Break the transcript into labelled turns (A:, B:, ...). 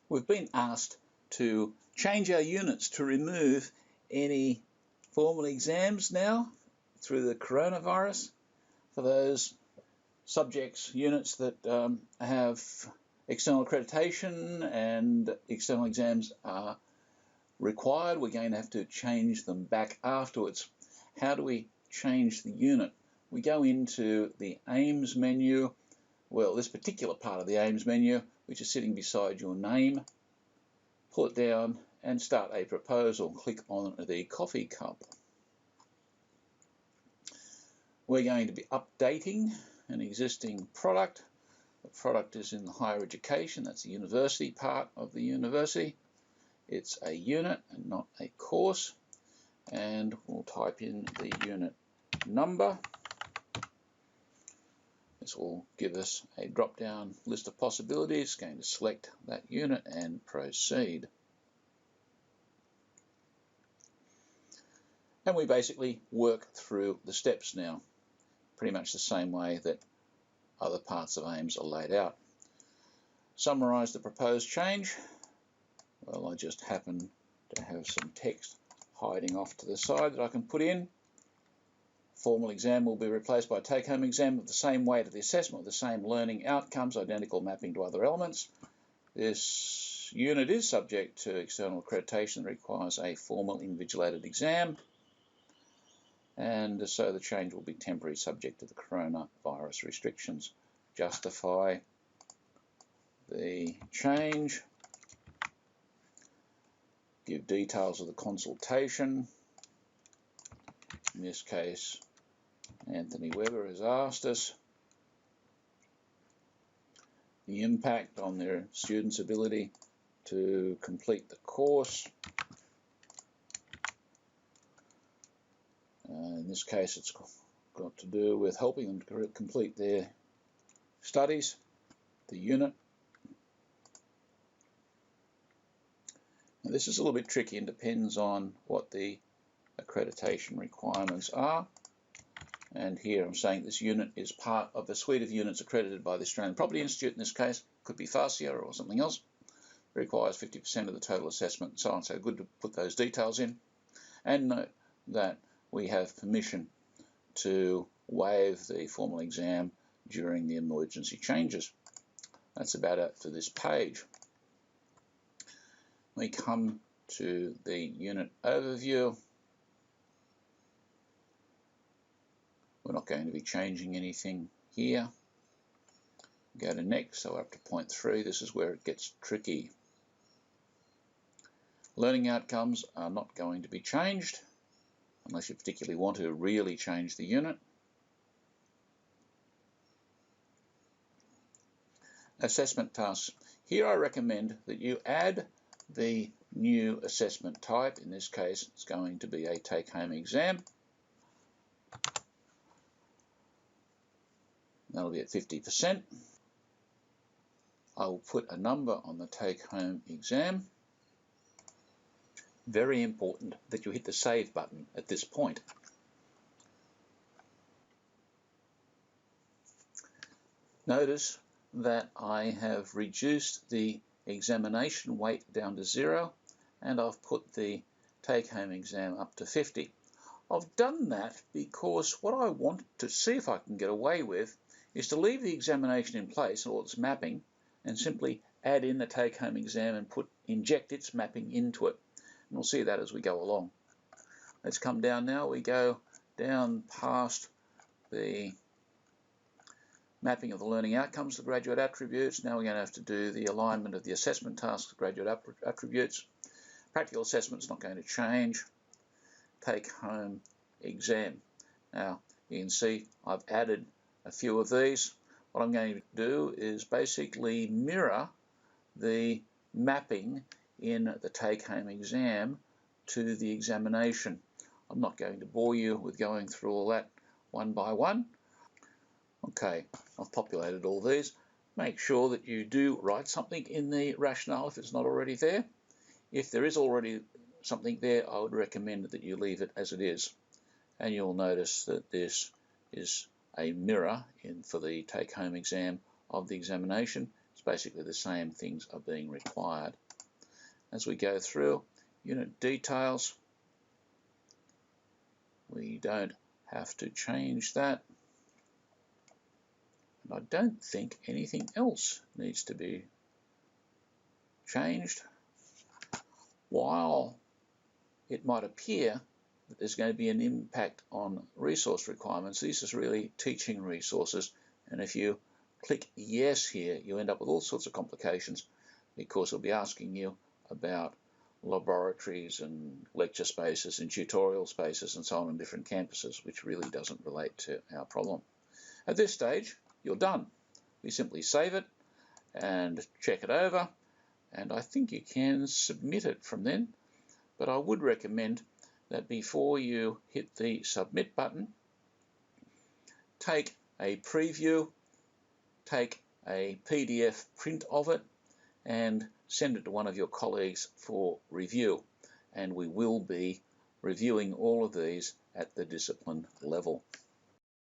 A: We've been asked to change our units to remove any formal exams now through the coronavirus for those subjects, units that have external accreditation and external exams are required. We're going to have to change them back afterwards. How do we change the unit? We go into the AIMS menu, well, this particular part of the AIMS menu, which is sitting beside your name. Pull it down and start a proposal. Click on the coffee cup. We're going to be updating an existing product. The product is in the higher education, that's the university part of the university. It's a unit and not a course. And we'll type in the unit number. This will give us a drop-down list of possibilities. It's going to select that unit and proceed. And we basically work through the steps now, pretty much the same way that other parts of AIMS are laid out. Summarise the proposed change. Well, I just happen to have some text hiding off to the side that I can put in. Formal exam will be replaced by a take-home exam of the same weight of the assessment, with the same learning outcomes, identical mapping to other elements. This unit is subject to external accreditation that requires a formal invigilated exam, and so the change will be temporary, subject to the coronavirus restrictions. Justify the change. Give details of the consultation. In this case, Anthony Webber has asked us the impact on their students' ability to complete the course. In this case, it's got to do with helping them to complete their studies, the unit. Now, this is a little bit tricky and depends on what the accreditation requirements are. And here I'm saying this unit is part of a suite of units accredited by the Australian Property Institute. In this case, could be FASIA or something else. It requires 50% of the total assessment and so on. So good to put those details in. And note that we have permission to waive the formal exam during the emergency changes. That's about it for this page. We come to the unit overview. We're not going to be changing anything here. Go to next, so we're up to point 3. This is where it gets tricky. Learning outcomes are not going to be changed unless you particularly want to really change the unit. Assessment tasks. Here I recommend that you add the new assessment type. In this case, it's going to be a take-home exam. That'll be at 50%. I will put a number on the take-home exam. Very important that you hit the save button at this point. Notice that I have reduced the examination weight down to 0 and I've put the take-home exam up to 50. I've done that because what I want to see if I can get away with is to leave the examination in place, all its mapping, and simply add in the take-home exam and inject its mapping into it. And we'll see that as we go along. Let's come down now. We go down past the mapping of the learning outcomes to graduate attributes. Now we're going to have to do the alignment of the assessment tasks to graduate attributes. Practical assessment's not going to change. Take-home exam. Now you can see I've added a few of these. What I'm going to do is basically mirror the mapping in the take-home exam to the examination. I'm not going to bore you with going through all that one by one. Okay, I've populated all these. Make sure that you do write something in the rationale if it's not already there. If there is already something there, I would recommend that you leave it as it is. And you'll notice that this is a mirror for the take-home exam of the examination. It's basically the same things are being required. As we go through unit details, we don't have to change that. And I don't think anything else needs to be changed. While it might appear that there's going to be an impact on resource requirements, this is really teaching resources, and if you click yes here, you end up with all sorts of complications, because it'll be asking you about laboratories and lecture spaces and tutorial spaces and so on different campuses, which really doesn't relate to our problem. At this stage, you're done. We simply save it and check it over, and I think you can submit it from then. But I would recommend that before you hit the submit button, take a preview, take a PDF print of it, and send it to one of your colleagues for review. And we will be reviewing all of these at the discipline level.